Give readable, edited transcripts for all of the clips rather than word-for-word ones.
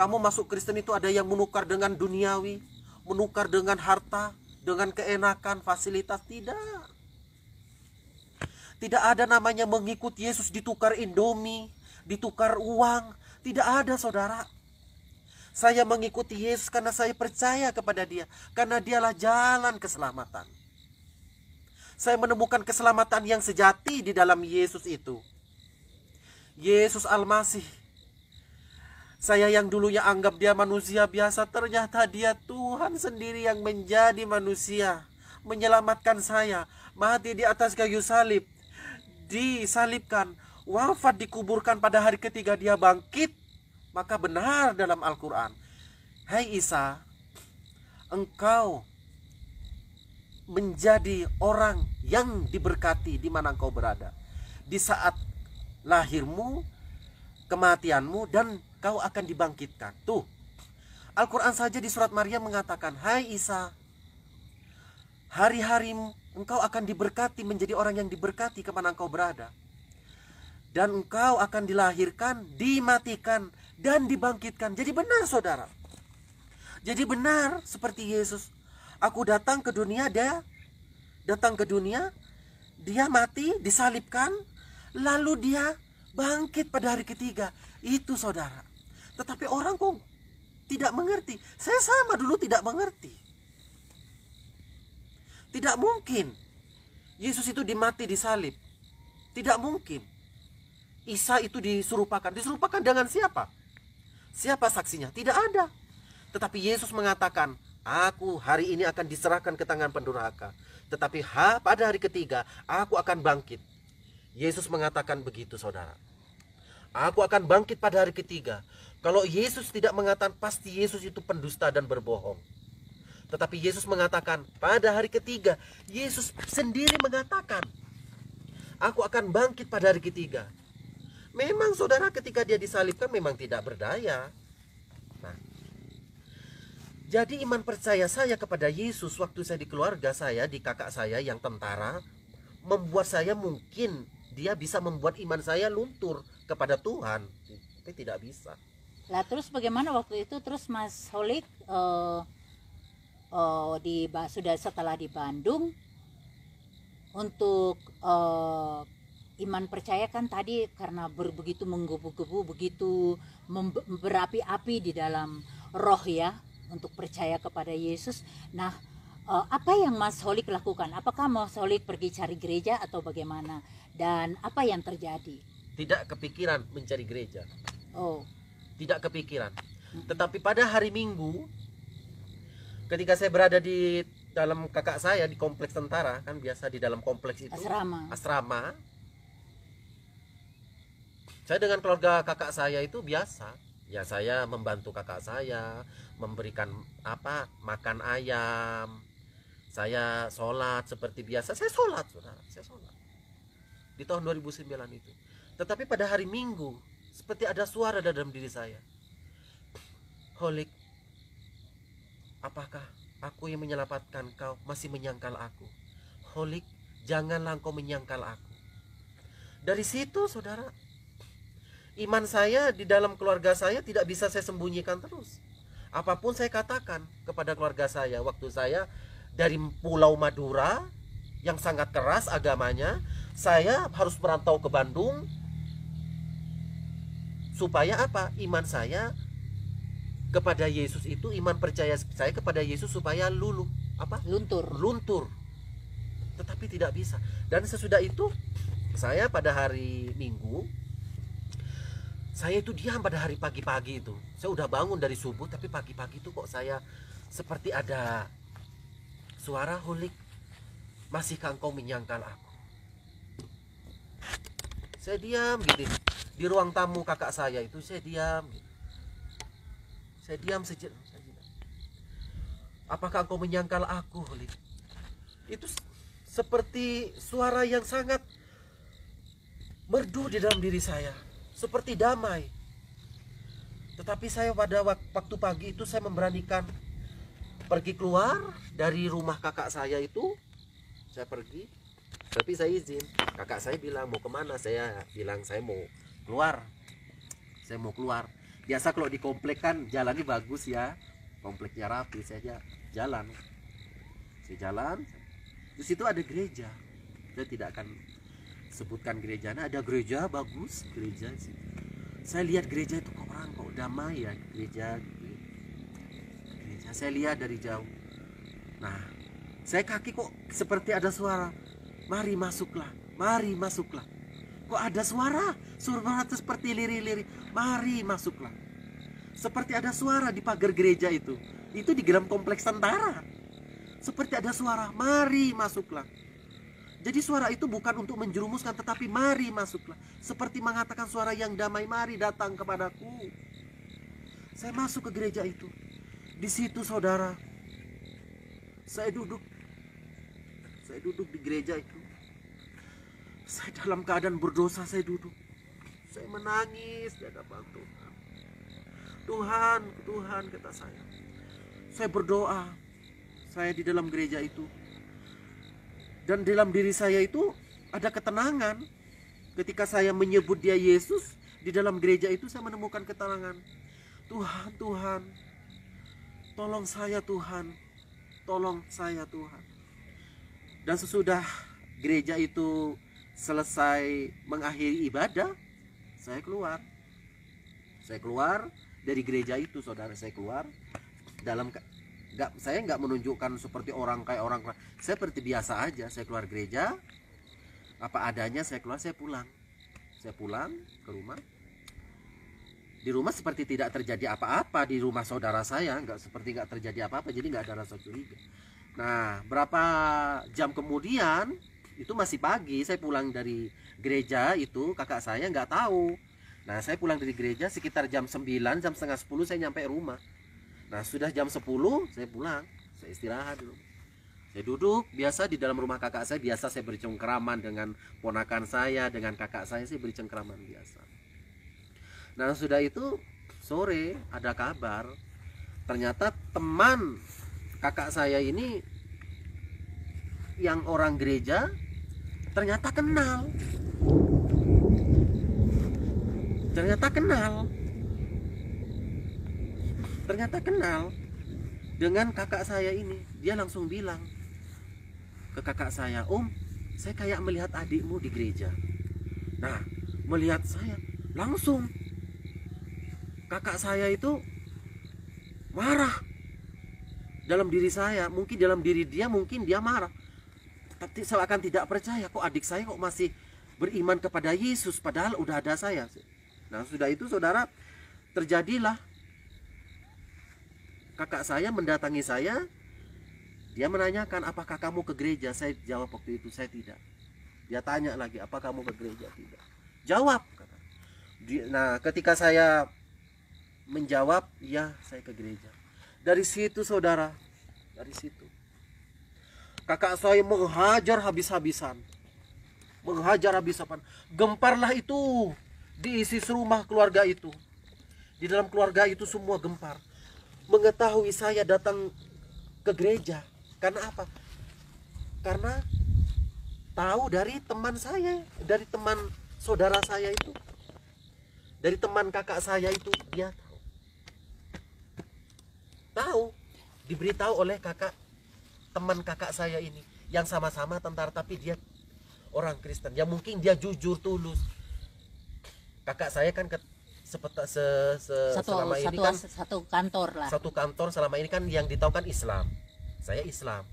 Kamu masuk Kristen itu ada yang menukar dengan duniawi, menukar dengan harta, dengan keenakan, fasilitas. Tidak. Tidak ada namanya mengikuti Yesus ditukar Indomie, ditukar uang. Tidak ada, saudara. Saya mengikuti Yesus karena saya percaya kepada Dia, karena Dialah jalan keselamatan. Saya menemukan keselamatan yang sejati di dalam Yesus itu. Yesus Al-Masih. Saya yang dulunya anggap Dia manusia biasa, ternyata Dia Tuhan sendiri yang menjadi manusia, menyelamatkan saya, mati di atas kayu salib, disalibkan, wafat, dikuburkan, pada hari ketiga Dia bangkit. Maka benar dalam Al-Quran, hai Isa, engkau menjadi orang yang diberkati di mana engkau berada, di saat lahirmu, kematianmu, dan kau akan dibangkitkan. Tuh, Al-Quran saja di surat Maryam mengatakan, hai Isa, hari-harimu engkau akan diberkati, menjadi orang yang diberkati kemana engkau berada. Dan engkau akan dilahirkan, dimatikan, dan dibangkitkan. Jadi benar, saudara. Jadi benar seperti Yesus. Aku datang ke dunia, Dia datang ke dunia, Dia mati, disalibkan, lalu Dia bangkit pada hari ketiga. Itu, saudara. Tetapi orang kok tidak mengerti. Saya sama dulu tidak mengerti. Tidak mungkin Yesus itu dimati, disalib. Tidak mungkin. Isa itu disurupakan. Disurupakan dengan siapa? Siapa saksinya? Tidak ada. Tetapi Yesus mengatakan, aku hari ini akan diserahkan ke tangan pendurhaka, tetapi pada hari ketiga aku akan bangkit. Yesus mengatakan begitu, saudara. Aku akan bangkit pada hari ketiga. Kalau Yesus tidak mengatakan, pasti Yesus itu pendusta dan berbohong. Tetapi Yesus mengatakan pada hari ketiga. Yesus sendiri mengatakan, aku akan bangkit pada hari ketiga. Memang, saudara, ketika Dia disalibkan memang tidak berdaya. Nah, jadi iman percaya saya kepada Yesus waktu saya di keluarga saya, di kakak saya yang tentara, membuat saya, mungkin dia bisa membuat iman saya luntur kepada Tuhan, tapi tidak bisa. Lah terus bagaimana waktu itu? Terus Mas Holik sudah setelah di Bandung, untuk iman percaya kan tadi karena begitu menggebu-gebu, begitu berapi-api di dalam roh ya, untuk percaya kepada Yesus. Nah, apa yang Mas Holik lakukan? Apakah Mas Holik pergi cari gereja atau bagaimana? Dan apa yang terjadi? Tidak kepikiran mencari gereja. Oh. Tidak kepikiran. Tetapi pada hari Minggu, ketika saya berada di dalam kakak saya di kompleks tentara, kan biasa di dalam kompleks itu asrama. Saya dengan keluarga kakak saya itu biasa. Ya, saya membantu kakak saya, memberikan makan ayam. Saya sholat seperti biasa. Saya sholat, saudara. Saya sholat di tahun 2009 itu. Tetapi pada hari Minggu, seperti ada suara dalam diri saya. Holik, apakah aku yang menyelamatkan kau masih menyangkal aku? Holik, janganlah kau menyangkal aku. Dari situ, saudara, iman saya di dalam keluarga saya tidak bisa saya sembunyikan terus. Apapun saya katakan kepada keluarga saya, waktu saya dari Pulau Madura yang sangat keras agamanya, saya harus merantau ke Bandung supaya apa? Iman saya kepada Yesus itu, iman percaya saya kepada Yesus supaya luntur. Tetapi tidak bisa. Dan sesudah itu, saya pada hari Minggu, saya itu diam pada hari pagi-pagi itu. Saya udah bangun dari subuh, tapi pagi-pagi itu kok saya seperti ada suara, Holik, masihkah engkau menyangkal aku? Saya diam gitu. Di ruang tamu kakak saya itu saya diam gitu. Saya diam sejenak. Apakah engkau menyangkal aku, Holik? Itu seperti suara yang sangat merdu di dalam diri saya, seperti damai. Tetapi saya pada waktu pagi itu saya memberanikan pergi keluar dari rumah kakak saya itu. Saya pergi, tapi saya izin. Kakak saya bilang mau kemana? Saya bilang saya mau keluar. Saya mau keluar. Biasa kalau di komplek kan jalannya bagus ya, kompleknya rapi, saya jalan. Saya jalan, di situ ada gereja. Saya tidak akan sebutkan gerejanya, ada gereja bagus, gereja di situ. Saya lihat gereja itu kok orang kok damai ya, gereja gitu. Gereja saya lihat dari jauh. Nah, saya kaki kok seperti ada suara, mari masuklah, mari masuklah. Kok ada suara itu seperti liri-liri, mari masuklah. Seperti ada suara di pagar gereja itu di dalam kompleks tentara. Seperti ada suara, mari masuklah. Jadi suara itu bukan untuk menjerumuskan, tetapi mari masuklah. Seperti mengatakan suara yang damai, mari datang kepadaku. Saya masuk ke gereja itu. Di situ saudara, saya duduk di gereja itu. Saya dalam keadaan berdosa, saya duduk. Saya menangis di hadapan Tuhan. Tuhan, kata saya. Saya berdoa. Saya di dalam gereja itu. Dan dalam diri saya itu ada ketenangan. Ketika saya menyebut dia Yesus, di dalam gereja itu saya menemukan ketenangan. Tuhan, tolong saya Tuhan. Tolong saya Tuhan. Dan sesudah gereja itu selesai mengakhiri ibadah, saya keluar dari gereja itu, saudara. Saya keluar saya nggak menunjukkan seperti orang kayak orang, saya seperti biasa aja. Saya keluar gereja apa adanya, saya keluar, saya pulang ke rumah. Di rumah seperti tidak terjadi apa-apa. Di rumah saudara saya nggak terjadi apa-apa, jadi nggak ada rasa curiga. Nah, berapa jam kemudian, itu masih pagi, saya pulang dari gereja itu, kakak saya nggak tahu. Nah, saya pulang dari gereja sekitar jam 9, jam setengah 10 saya nyampe rumah. Nah, sudah jam 10 saya pulang, saya istirahat dulu. Saya duduk biasa di dalam rumah kakak saya. Biasa saya bercengkraman dengan ponakan saya, dengan kakak saya bercengkraman biasa. Nah, sudah itu sore ada kabar, ternyata teman kakak saya ini yang orang gereja ternyata kenal dengan kakak saya ini. Dia langsung bilang ke kakak saya, "Om, saya kayak melihat adikmu di gereja." Nah, melihat saya, langsung kakak saya itu marah. Dalam diri saya, mungkin dalam diri dia, mungkin dia marah. Tapi seakan tidak percaya, kok adik saya kok masih beriman kepada Yesus, padahal udah ada saya. Nah, sudah itu saudara, terjadilah kakak saya mendatangi saya. Dia menanyakan, apakah kamu ke gereja? Saya jawab waktu itu, saya tidak. Dia tanya lagi, apa kamu ke gereja? Tidak. Jawab. Nah, ketika saya menjawab, ya saya ke gereja. Dari situ saudara, dari situ kakak saya menghajar habis-habisan. Gemparlah itu diisi serumah keluarga itu. Di dalam keluarga itu semua gempar mengetahui saya datang ke gereja. Karena apa? Karena tahu dari teman saya, dari teman saudara saya itu, dari teman kakak saya itu. Dia tahu, diberitahu oleh teman kakak saya ini yang sama-sama tentara, tapi dia orang Kristen. Ya mungkin dia jujur, tulus. Kakak saya kan selama ini kan satu kantor lah. Satu kantor selama ini kan yang ditahu kan Islam. Saya Islam.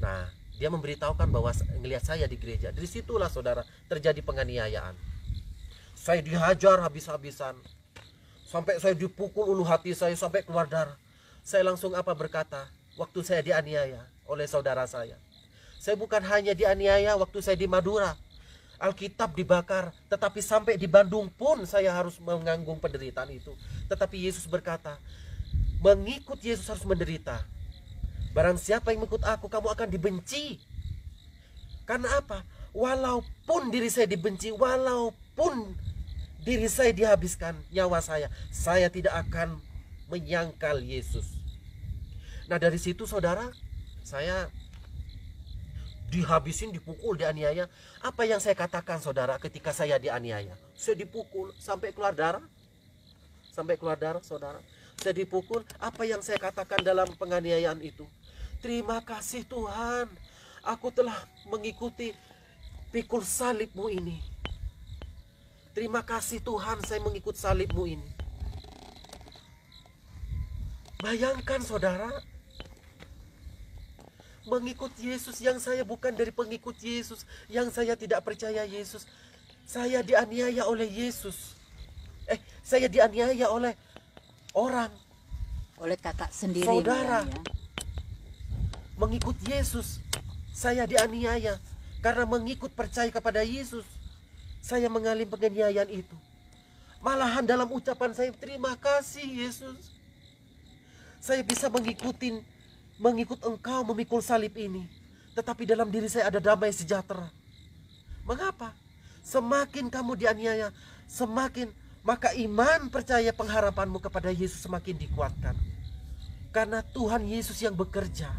Nah, dia memberitahukan bahwa ngelihat saya di gereja. Dari situlah saudara terjadi penganiayaan. Saya dihajar habis-habisan. Sampai saya dipukul ulu hati saya sampai keluar darah. Saya langsung berkata, waktu saya dianiaya oleh saudara saya. Saya bukan hanya dianiaya waktu saya di Madura, Alkitab dibakar, tetapi sampai di Bandung pun saya harus menanggung penderitaan itu. Tetapi Yesus berkata, mengikut Yesus harus menderita. Barang siapa yang mengikut aku, kamu akan dibenci. Karena apa? Walaupun diri saya dibenci, walaupun diri saya dihabiskan nyawa saya tidak akan menyangkal Yesus. Nah, dari situ saudara, saya dihabisin, dipukul, dianiaya. Apa yang saya katakan saudara ketika saya dianiaya? Saya dipukul sampai keluar darah. sampai keluar darah, saudara. Saya dipukul, apa yang saya katakan dalam penganiayaan itu? Terima kasih Tuhan, aku telah mengikuti pikul salib-Mu ini. Terima kasih Tuhan, saya mengikut salib-Mu ini. Bayangkan saudara, mengikut Yesus, yang saya bukan dari pengikut Yesus, yang saya tidak percaya Yesus. Saya dianiaya oleh Yesus. Saya dianiaya oleh orang, Oleh kakak sendiri. saudara. ya. Mengikut Yesus, saya dianiaya. Karena mengikut percaya kepada Yesus, saya mengalami penganiayaan itu. Malahan dalam ucapan saya, terima kasih Yesus, saya bisa mengikut Engkau memikul salib ini. Tetapi dalam diri saya ada damai sejahtera. Mengapa? Semakin kamu dianiaya, maka iman, percaya, pengharapanmu kepada Yesus semakin dikuatkan. Karena Tuhan Yesus yang bekerja.